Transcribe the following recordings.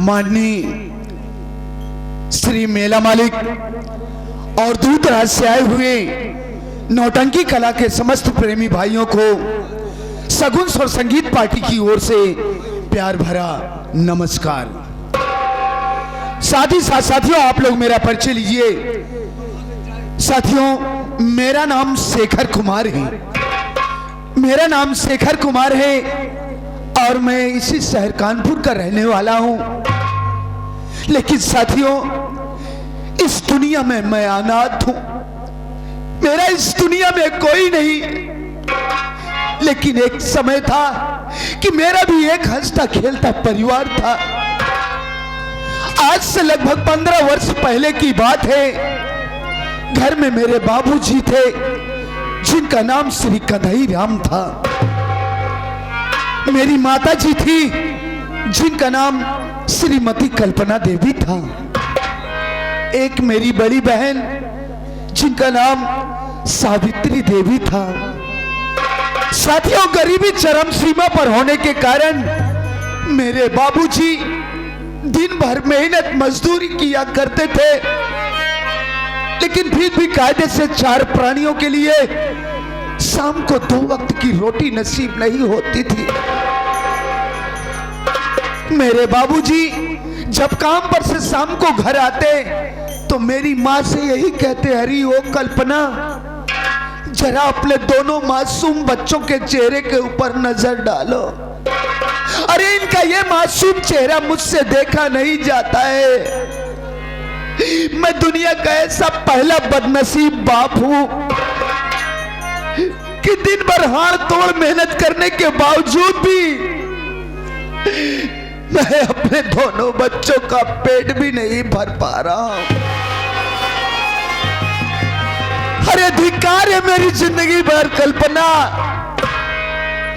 माननीय श्री मेला मालिक और दूर दराज से आए हुए नौटंकी कला के समस्त प्रेमी भाइयों को सगुन स्वर संगीत पार्टी की ओर से प्यार भरा नमस्कार। साथ ही साथ साथियों, आप लोग मेरा परिचय लीजिए। साथियों, मेरा नाम शेखर कुमार है। मेरा नाम शेखर कुमार है और मैं इसी शहर कानपुर का रहने वाला हूं। लेकिन साथियों, इस दुनिया में मैं अनाथ हूं। मेरा इस दुनिया में कोई नहीं। लेकिन एक समय था कि मेरा भी एक हंसता खेलता परिवार था। आज से लगभग 15 वर्ष पहले की बात है। घर में मेरे बाबूजी थे जिनका नाम श्री कन्हई राम था। मेरी माता जी थी जिनका नाम श्रीमती कल्पना देवी था। एक मेरी बड़ी बहन जिनका नाम सावित्री देवी था। साथियों, गरीबी चरम सीमा पर होने के कारण मेरे बाबूजी दिन भर मेहनत मजदूरी किया करते थे, लेकिन फिर भी कायदे से 4 प्राणियों के लिए शाम को 2 वक्त की रोटी नसीब नहीं होती थी। मेरे बाबूजी जब काम पर से शाम को घर आते तो मेरी माँ से यही कहते, हरी ओ कल्पना, जरा अपने दोनों मासूम बच्चों के चेहरे के ऊपर नजर डालो। अरे इनका ये मासूम चेहरा मुझसे देखा नहीं जाता है। मैं दुनिया का ऐसा पहला बदनसीब बाप हूं कि दिन भर हाड़ तोड़ मेहनत करने के बावजूद भी मैं अपने दोनों बच्चों का पेट भी नहीं भर पा रहा हूं। अरे धिक्कार है मेरी जिंदगी भर कल्पना।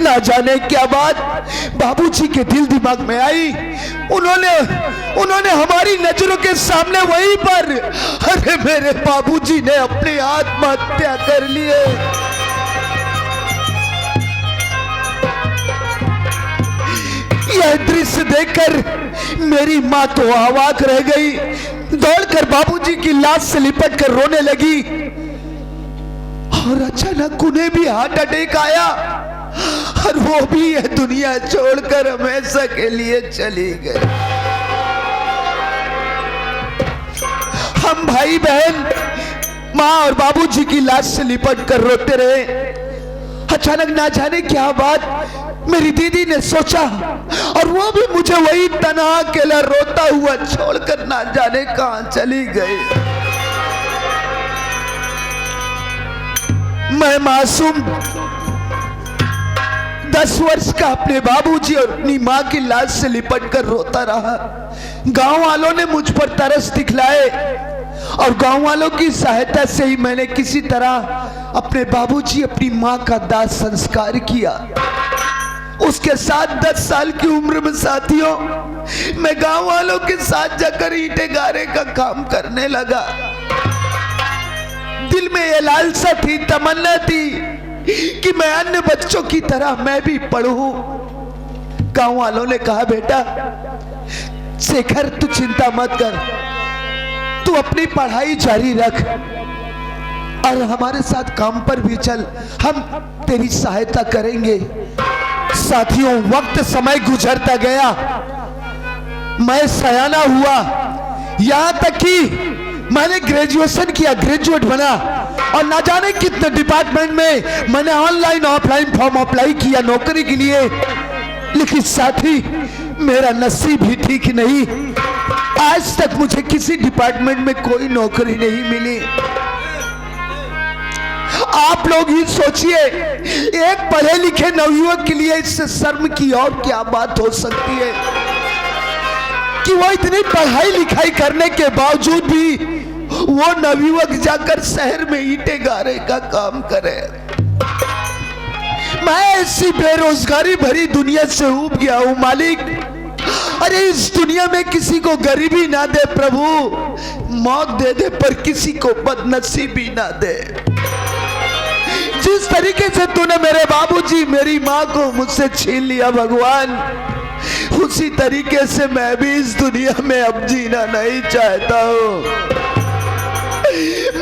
ना जाने क्या बात बाबूजी के दिल दिमाग में आई। उन्होंने हमारी नजरों के सामने वहीं पर, अरे मेरे बाबूजी ने अपनी आत्महत्या कर लिए। यह दृश्य देखकर मेरी माँ तो अवाक रह गई। दौड़कर बाबूजी की लाश से लिपट कर रोने लगी और अचानक उन्हें भी हार्ट अटैक आया और वो भी यह दुनिया छोड़कर हमेशा के लिए चली गई। हम भाई बहन माँ और बाबूजी की लाश से लिपट कर रोते रहे। अचानक ना जाने क्या बात मेरी दीदी ने सोचा और वो भी मुझे वही तना अकेला रोता हुआ छोड़कर ना जाने कहां चली गई। मैं मासूम 10 वर्ष का अपने बाबूजी और अपनी माँ की लाश से लिपट कर रोता रहा। गांव वालों ने मुझ पर तरस दिखलाए और गांव वालों की सहायता से ही मैंने किसी तरह अपने बाबूजी अपनी माँ का दाह संस्कार किया। उसके साथ 10 साल की उम्र में साथियों, मैं गांव वालों के साथ जाकर ईंटे गारे का काम करने लगा। दिल में ये लालसा थी, तमन्ना थी कि मैं अन्य बच्चों की तरह मैं भी पढ़ूं। गांव वालों ने कहा, बेटा शेखर तू चिंता मत कर, तू अपनी पढ़ाई जारी रख और हमारे साथ काम पर भी चल, हम तेरी सहायता करेंगे। साथियों, वक्त समय गुजरता गया, मैं सयाना हुआ, यहां तक कि मैंने ग्रेजुएशन किया, ग्रेजुएट बना और ना जाने कितने डिपार्टमेंट में मैंने ऑनलाइन ऑफलाइन फॉर्म अप्लाई किया नौकरी के लिए। लेकिन साथी, मेरा नसीब ही ठीक नहीं। आज तक मुझे किसी डिपार्टमेंट में कोई नौकरी नहीं मिली। आप लोग ही सोचिए, एक पढ़े लिखे नवयुवक के लिए इससे शर्म की और क्या बात हो सकती है कि वो इतनी पढ़ाई लिखाई करने के बावजूद भी वो नवयुवक जाकर शहर में ईंटे गारे का काम करे। मैं ऐसी बेरोजगारी भरी दुनिया से ऊब गया हूं मालिक। अरे इस दुनिया में किसी को गरीबी ना दे प्रभु, मौत दे दे पर किसी को बदनसीबी ना दे। जिस तरीके से तूने मेरे बाबूजी मेरी माँ को मुझसे छीन लिया भगवान, उसी तरीके से मैं भी इस दुनिया में अब जीना नहीं चाहता हूँ।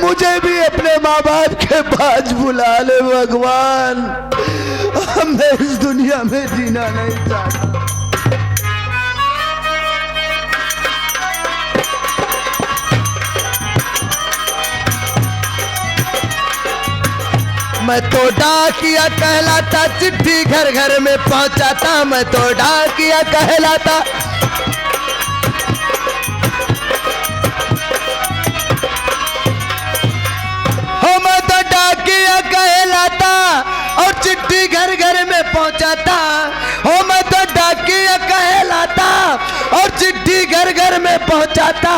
मुझे भी अपने माँ बाप के पास बुला ले भगवान, मैं इस दुनिया में जीना नहीं चाहता। मैं तो डाकिया कहलाता, चिट्ठी घर घर में पहुंचाता। मैं तो डाकिया कहलाता, हो मैं तो डाकिया कहलाता और चिट्ठी घर घर में पहुंचाता। हो मैं तो डाकिया कहलाता और चिट्ठी घर घर में पहुंचाता।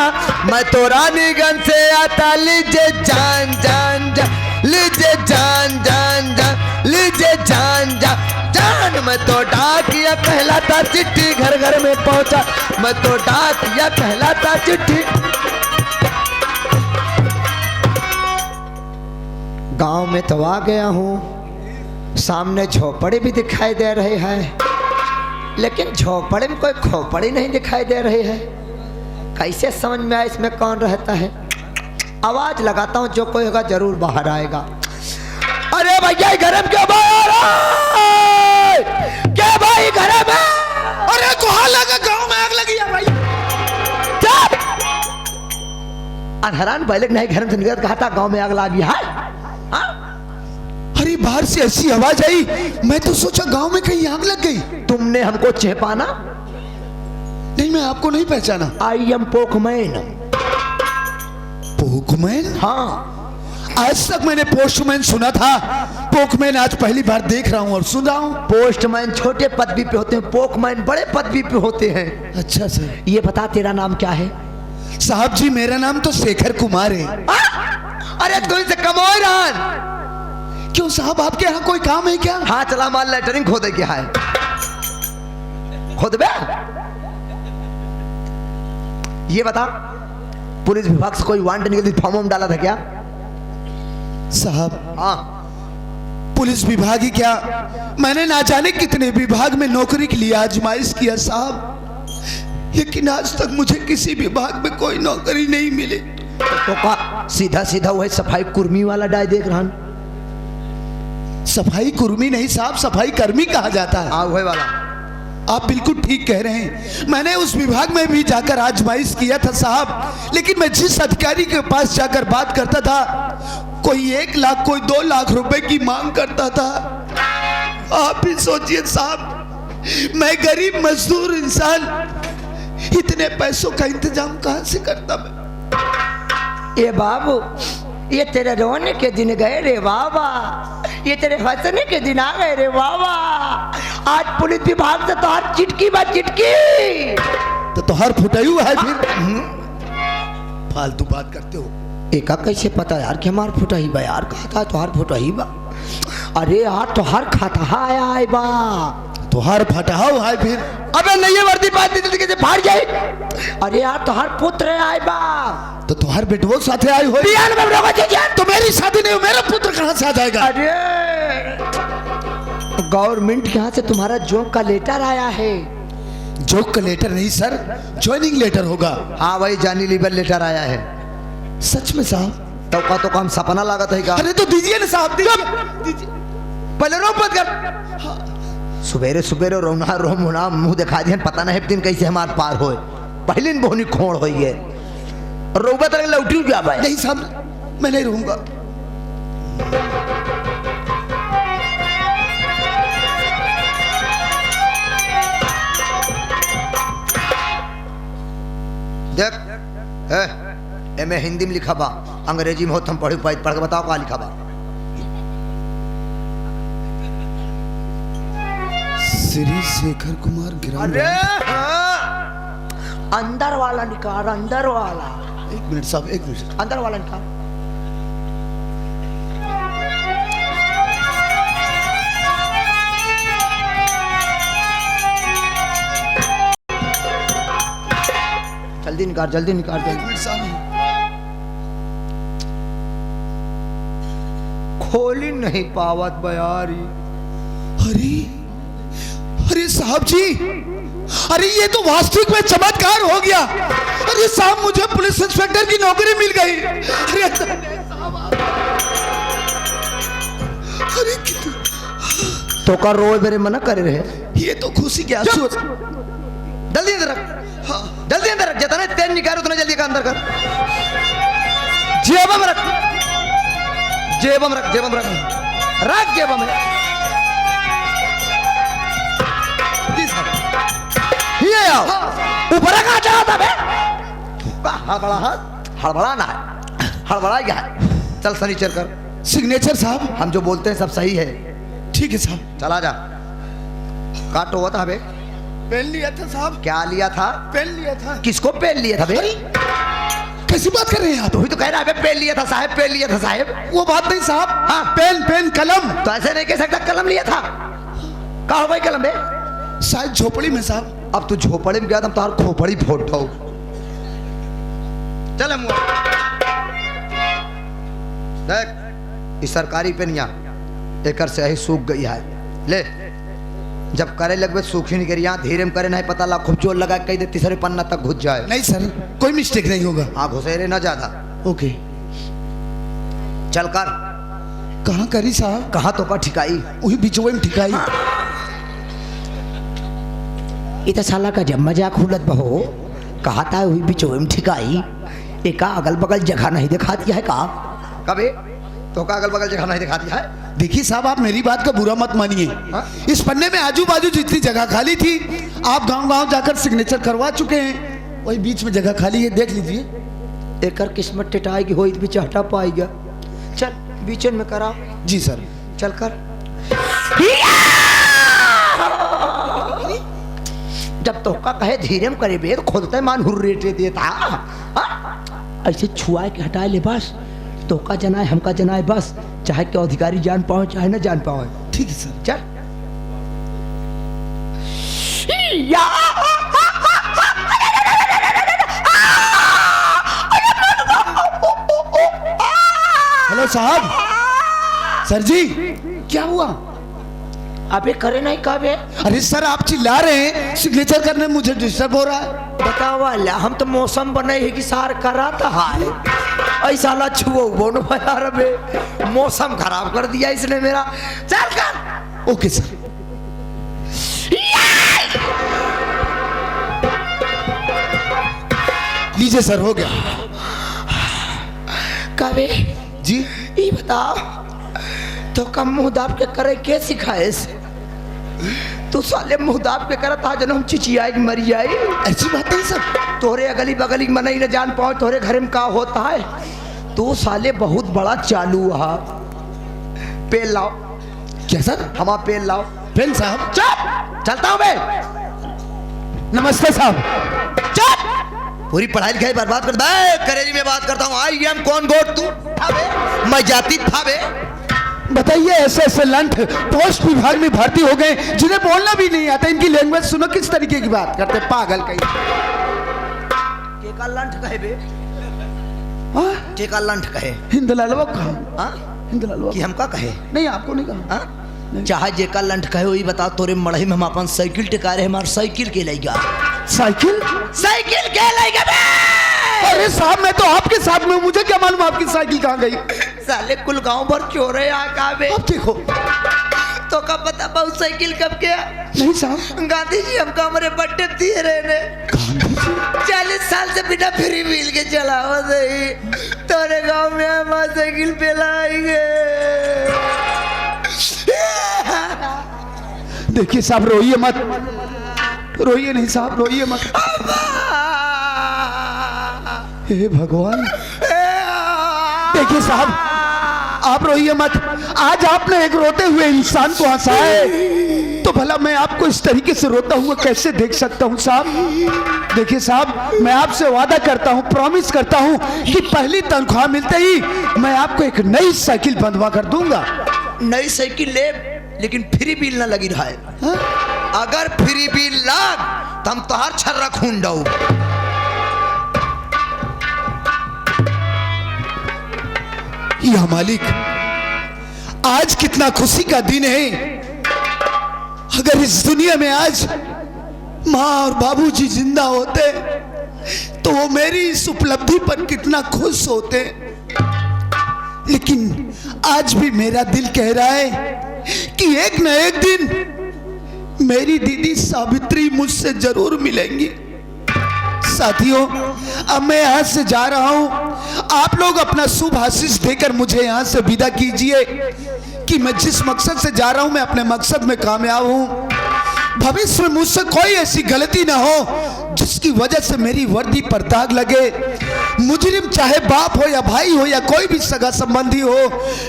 मैं तो रानीगंज से आता, लीजिए जान जान जान, लीजिए जान जान जान, लीजिए जान जान जान। मैं तो डाकिया कहलाता, चिट्ठी घर घर में पहुंचा। मैं तो डाकिया कहलाता, चिट्ठी। गांव में तो आ गया हूँ, सामने झोपड़ी भी दिखाई दे रही है, लेकिन झोपड़ी में कोई खोपड़ी नहीं दिखाई दे रही है। कैसे समझ में आए इसमें कौन रहता है? आवाज लगाता हूँ, जो कोई होगा जरूर बाहर आएगा। अरे भैया घर में क्यों बाहर आए? क्या भाई घर में? अरे कहाँ लगा? गांव में आग लगी है भाई। अनहरान बैलक नहीं घर से निकल कहा था गांव में आग लगी है। अरे बाहर से ऐसी आवाज आई, मैं तो सोचा गांव में कहीं आग लग गई। तुमने हमको चेपाना? नहीं, मैं आपको नहीं पहचाना। I am Pokemon. पोकमैन? हाँ, आज तक मैंने पोस्टमैन सुना था, पोकमैन आज पहली बार देख रहा हूँ और सुन रहा हूँ। पोस्टमैन छोटे पदवी पे होते हैं, पोकमैन बड़े पदवी पे होते हैं। अच्छा सर। ये बता तेरा नाम क्या है? साहब जी मेरा नाम तो शेखर कुमार है। अरे तू इसे कमोई रहा। क्यों साहब, आपके यहाँ कोई काम है क्या? हाँ चला, माल लेटरिंग खोदे क्या है? खोद बे। ये बता, पुलिस विभाग से कोई वारंट निकली, फॉर्म डाला था क्या? साहब हाँ, पुलिस विभाग ही क्या, मैंने ना जाने कितने विभाग में नौकरी के लिए आजमाइश किया साहब, लेकिन आज तक मुझे किसी विभाग में कोई नौकरी नहीं मिली। तो का सीधा सीधा वही सफाई कुर्मी वाला डाय देख रहा। सफाई कुर्मी नहीं साहब, सफाई कर्मी कहा जाता है। हाँ वही वाला। आप बिल्कुल ठीक कह रहे हैं, मैंने उस विभाग में भी जाकर आजमाइश किया था साहब, लेकिन मैं जिस अधिकारी के पास जाकर बात करता था, कोई 1 लाख कोई 2 लाख रुपए की मांग करता था। आप भी सोचिए साहब, मैं गरीब मजदूर इंसान, इतने पैसों का इंतजाम कहां से करता मैं? ये बाबू, ये तेरे रोने के दिन गए रे बाबा, ये तेरे हंसने के दिन आ गए रे बाबा। आज पुलिस विभाग से तो हर चिटकी बा चिटकी, तो हर फुटायु है। फिर फालतू बात करते हो। एका कैसे पता यार कि हमार फुटा ही बा यार? कहा था तो हर फुटा ही बा। अरे यार तो हर खाता आए बा, तो हर फटा है। फिर अबे नहीं वर्दी बात कैसे फाड़ जाए? अरे यार तो हर पुत्र आए बा, तो तुम्हारे बेटवो साथे आई हो। तो मेरी शादी नहीं हो, मेरा पुत्र कहां से आ जाएगा? अरे गवर्नमेंट के यहाँ से तुम्हारा जॉब का लेटर आया है। जॉब का लेटर नहीं सर, ज्वाइनिंग लेटर होगा। हाँ वही जानी लीवर लेटर आया है। सच में साहब? तो काम सपना लागत है क्या? अरे तो दीजिए ना साहब, दीजिए। पहले रो मत कर। सुबेरे सुबेरे रोना रोना मुंह दिखा दिया, पता नहीं दिन कैसे हमारे पार होए। पहले बहुनी खोड़ हुई है, रोबा तरह लौटी जा भाई। नहीं साहब मैं नहीं रहूंगा। देख एमे हिंदी में लिखा बा, अंग्रेजी में हो तुम पढ़ी पढ़ के बताओ क्या लिखा बा? श्री शेखर कुमार गिरा। अरे हाँ, अंदर वाला निकाल, अंदर वाला। 1 मिनट साहब, 1 मिनट, अंदर वाला निकाल। जल्दी निकाल, जल्दी निकाल। 1 मिनट साहब, खोली नहीं पावत बयारी। अरे अरे साहब जी, अरे ये तो वास्तविक में चमत्कार हो गया। अरे साहब, मुझे पुलिस इंस्पेक्टर की नौकरी मिल गई। अरे अरे तो का रोए मेरे मना करे रहे, ये तो खुशी के आंसू। जल्दी अंदर रख, जल्दी अंदर रख, जितना तेज निकाल उतना जल्दी का अंदर कर। जेब में रख, जेब में रख, जेब में रख, रख जेब में। ये आओ, ऊपर कहाँ चाहता बे? हड़बड़ा ना है, हड़बड़ा क्या है? चल सनीचर कर। सिग्नेचर साहब, हम जो बोलते हैं सब सही है। ठीक है साहब। चला जा। काटो हुआ था बे? पेन लिया था साहब। क्या लिया था? पेन लिया था। किसको पेन लिया था बे? कैसी बात कर रहे हैं आप? वही तो कह रहा है, पेन लिया था साहब, पेन लिया था साहब। वो बात नहीं साहब। हाँ, पेन पेन कलम। तो ऐसे नहीं कह सकता कलम लिया था। कहाँ हो भाई कलम बे? शायद झोपड़ी में साहब। अब तू झोपड़ी में गया था, तार खोपड़ी फोड़ दो। चल देख, इस सरकारी पेनिया एकर से ही सूख गई है। ले, जब करे लगभग सूखी नहीं करी, यहाँ धीरे में करे नहीं पता ला खूब जोर लगा कही दे तीसरे पन्ना तक घुस जाए। नहीं सर, कोई मिस्टेक नहीं होगा। हाँ, घुसेरे ना ज्यादा। ओके, चल कर। कहाँ करी साहब? कहाँ तो का ठिकाई? वही बिचवे में ठिकाई। इतना साला का जब मजाक हुलत बहो, कहा था वही बिचवे में ठिकाई। एक अगल बगल जगह नहीं दिखा दिया है का? कभी तो का अगल बगल जगह नहीं दिखा दिया है? देखिए साहब, आप मेरी बात का बुरा मत मानिए। इस पन्ने में आजू बाजू जितनी जगह खाली थी, आप गांव-गांव जाकर सिग्नेचर करवा चुके हैं। वही बीच में जगह खाली है, देख लीजिए। एकर किस्मत टिटाएगी हो बीच हटा पाएगा। चल बीच में करा। जी सर। चल कर। जब तो का कहे धीरे में करे बे, तो खोदते मान हुर्रेटे देता। ऐसे छुआ के हटाए ले बस। तो का जनाए हमका जनाए बस, चाहे के अधिकारी जान पाओ चाहे ना जान पाओ। ठीक है सर। चल। हेलो साहब। सर जी, क्या हुआ? अबे करे नहीं कबे? अरे सर, आप चिल्ला रहे हैं, सिग्नेचर करने में मुझे डिस्टर्ब हो रहा है। बतावा ला, हम तो मौसम बने है कि सार करा था हाय। ऐसा ला छुओ बोनो यार बे, मौसम खराब कर दिया इसने मेरा। चल कर। Okay sir. लीजिए सर, हो गया। कबे जी, ये बताओ, तो कम मुंह दाब के करे के सिखाए से? तू साले मुंह दाब के करत था जन्म चिचियाई मर जाए। ऐसी बात नहीं सर। तोरे अगली बगली में नहीं न जान पाओ तोरे घर में का होता है। तू साले बहुत बड़ा चालू है। पेन लाओ। क्या सर? हमारा पेन लाओ। पेन साहब। चुप, चलता हूँ मैं। नमस्ते साहब। चुप, पूरी पढ़ाई लिखाई बर्बाद कर दे। करेजी में बात करता हूँ। आई एम कौन गोट? तू मैं जाति था बे। बताइए, ऐसे ऐसे लंठ पोस्ट विभाग में भर्ती हो गए जिन्हें बोलना भी नहीं आता। इनकी लैंग्वेज सुनो, किस तरीके की बात करते, पागल कहीं। केका लंठ कहे बे? हाँ? केका लंठ कहे? हिंदलालवा कहा? हिंदलालवा कि हमका कहे? नहीं, आपको नहीं कहा। चाहे जेका लंठ कहे वही बता। तोरे मड़ही में हम अपन साइकिल टिका रहे, हमार साइकिल के लेगा। साइकिल? साइकिल के लेगा बे? अरे साहब, मैं तो आपके साथ में, मुझे क्या मालूम आपकी साइकिल कहाँ गई? साले कुल गांव भर चोर है यहाँ का बे। अब देखो। तो कब बता बहुत साइकिल कब गया? नहीं साहब। गांधी जी हमको हमारे बर्थडे दिए रहे ने। 40 साल से बिना फ्री व्हील के चलाओ सही। तोरे गांव में हम साइकिल पे लाएंगे। देखिए साहब, रोइए मत, रोइए नहीं साहब, रोइए मत। हे भगवान। देखिए साहब, आप रोइए मत। आज आपने एक रोते हुए इंसान को हंसाया है, तो भला मैं आपको इस तरीके से रोता हुआ कैसे देख सकता हूँ साहब? देखिए साहब, मैं आपसे वादा करता हूँ, प्रॉमिस करता हूँ कि पहली तनख्वाह मिलते ही मैं आपको एक नई साइकिल बंधवा कर दूंगा। नई साइकिल ले, लेकिन फ्री बिल ना लगी रहा है। हा? अगर फ्री बिल लग तो हम तोहार छर्रा खून डाऊ। या मालिक, आज कितना खुशी का दिन है। अगर इस दुनिया में आज माँ और बाबूजी जिंदा होते तो वो मेरी इस उपलब्धि पर कितना खुश होते। लेकिन आज भी मेरा दिल कह रहा है कि एक न एक दिन मेरी दीदी सावित्री मुझसे जरूर मिलेंगी। साथियों, अब मैं यहां से जा रहा हूं। आप लोग अपना शुभ आशीष देकर मुझे यहां से विदा कीजिए कि मैं जिस मकसद से जा रहा हूं मैं अपने मकसद में कामयाब हूं। भविष्य में मुझसे कोई ऐसी गलती ना हो जिसकी वजह से मेरी वर्दी पर दाग लगे। मुजरिम चाहे बाप हो या भाई हो या कोई भी सगा संबंधी हो,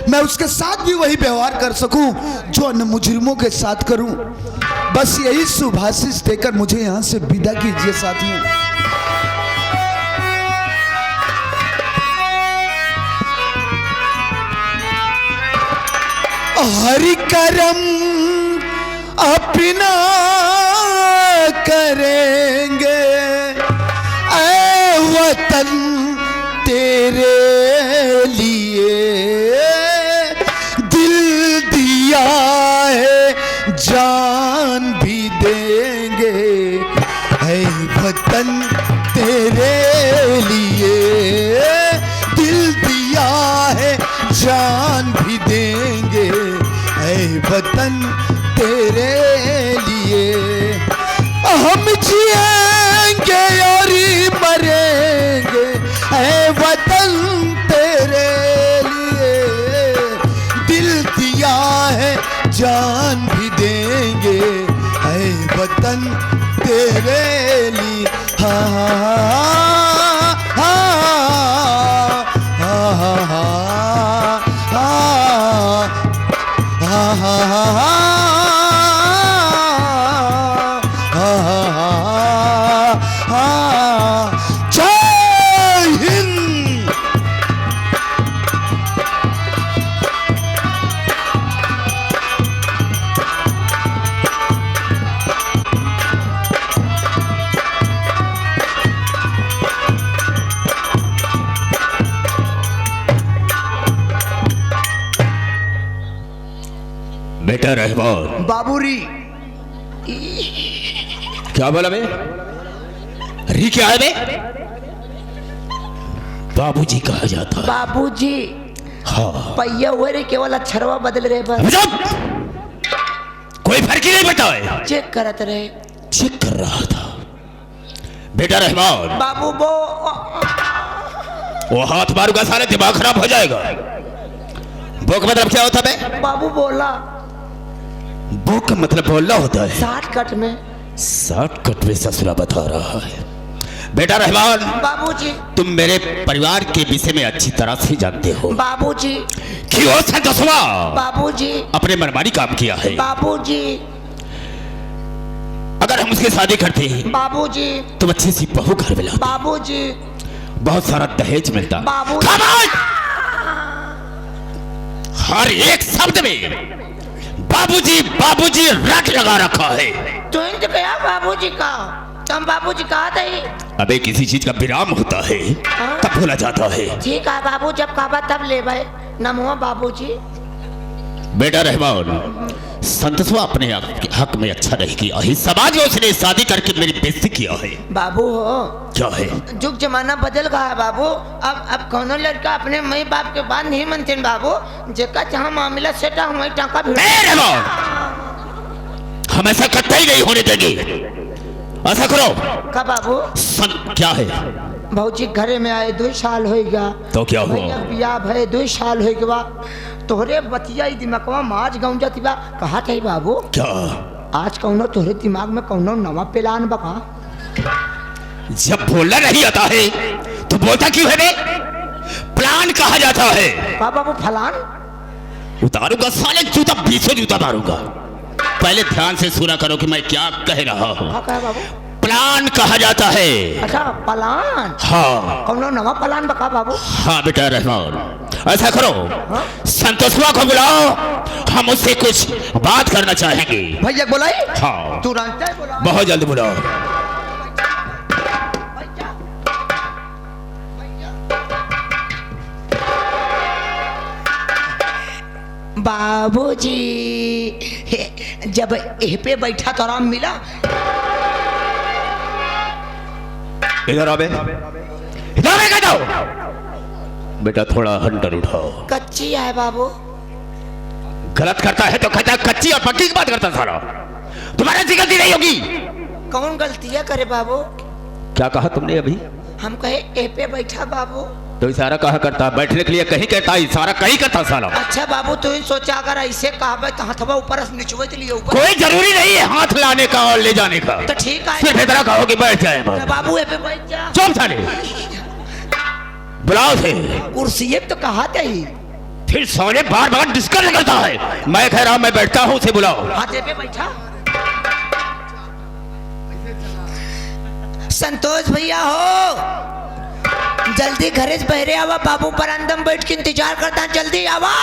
मैं उसके साथ भी वही व्यवहार कर सकूं जो अन्य मुजरिमों के साथ करूं। बस यही शुभ आशीष देकर मुझे यहां से विदा कीजिए साथियों। हरि करम अपना करेंगे, ऐ वतन तेरे लिए दिल दिया है जान भी देंगे। ऐ वतन तेरे लिए दिल दिया है जान भी देंगे। ऐ वतन तेरे लिए हम जिएंगे और मरेंगे। ऐ वतन तेरे लिए दिल दिया है जान भी देंगे। ऐ वतन तेरे लिए हा हा जय हिंद। बेटा रहमान। बाबूरी। क्या बोला बे? री क्या है बे? बाबूजी कहा जाता है। बाबूजी। हाँ। पहिया हुए रे, केवल अक्षरवा बदल रहे बस। कोई फर्क ही नहीं पड़ता है। चेक करत रहे। चेक कर रहा था। बेटा रहमान। बाबू वो हाथ मारूंगा सारे दिमाग खराब हो जाएगा। वो का मतलब क्या होता है? बाबू बोला। वो का मतलब बोलना होता है। शॉर्टकट में। शॉर्टकट में ससुरा बता रहा है। बेटा रहमान। बाबूजी। तुम मेरे परिवार के विषय में अच्छी तरह से जानते हो। बाबूजी। क्यों संतोषवा? बाबूजी। अपने मनमानी काम किया है। बाबूजी। अगर हम उसकी शादी करते हैं बाबूजी, तुम अच्छी सी बहू घर में लाते, बाबूजी, बहुत सारा दहेज मिलता। बाबूजी। हर एक शब्द में बाबूजी बाबूजी रट लगा रखा है। तो इनसे क्या बाबूजी का? तुम बाबूजी कहा थे? अबे किसी चीज का विराम होता है तब भूला जाता है। ठीक है बाबू, जब कहा तब ले भाई। नमो बाबूजी। बेटा रहमान, संतोषवा अपने हक में अच्छा नहीं किया है। समाज में उसने शादी करके मेरी बेइज्जती किया है। बाबू हो क्या है? जुग जमाना बदल गया है बाबू। अब कौनो लड़का अपने माई बाप के बात नहीं मानते बाबू। जेका जहाँ मामला सेटा हुआ टाका भी हम ऐसा कतई नहीं होने देंगे। ऐसा करो का बाबू? क्या है? भौजी घरे में आए 2 साल हो गया। तो क्या हुआ? बिया भय 2 साल हो गया। तोहरे बतिया दिमागवा माज गाँव जाती बा। कहा थे बाबू? क्या आज कौनो तोहरे दिमाग में कौनो नवा प्लान बका? जब बोलना नहीं आता है तो बोलता क्यों है? प्लान कहा जाता है। का बाबू फलान? उतारूंगा साले जूता, 20 जूता मारूंगा। पहले ध्यान से सुना करो कि मैं क्या कह रहा हूँ। क्या बाबू? प्लान कहा जाता है। अच्छा प्लान? हाँ। कौनो नवा प्लान बका बाबू? हाँ बेटा रहमान, ऐसा करो संतोषवा को बुलाओ, हम उससे कुछ बात करना चाहेंगे। भैया बुलाई? हाँ तुरंत बुलाओ। बहुत जल्दी बुलाओ। बाबूजी जब एह पे बैठा तो आराम मिला। इधर आओ बे, इधर आवे कहता हूं। बेटा थोड़ा हंटर उठाओ। कच्ची है बाबू। गलत करता है तो कहता है कच्ची और पक्की की बात करता सारा। तुम्हारे से गलती नहीं होगी। कौन गलतियां करे बाबू? क्या कहा तुमने अभी? हम कहे ए पे बैठा बाबू। तो इशारा कहा करता, बैठने के लिए कहीं कहता, इशारा कहीं करता साला। अच्छा बाबू तू सोचा अगर ऐसे कहा तो हथवा ऊपर से निचवे के लिए ऊपर। कोई जरूरी नहीं है हाथ लाने का और ले जाने का। तो ठीक है सिर्फ इतना कहो कि बैठ जाए बस। बाबू ए पे बैठ जा। चुप साले, बुलाओ से। कुर्सी तो कहा था ही। फिर सोने बार बार डिस्कस निकलता है। मैं कह रहा हूं मैं बैठता हूं, उसे बुलाओ। हाथ पे बैठा। संतोष भैया हो, जल्दी घरे से बहरे आवा, बाबू बरामदा में बैठ के इंतजार करता, जल्दी आवा।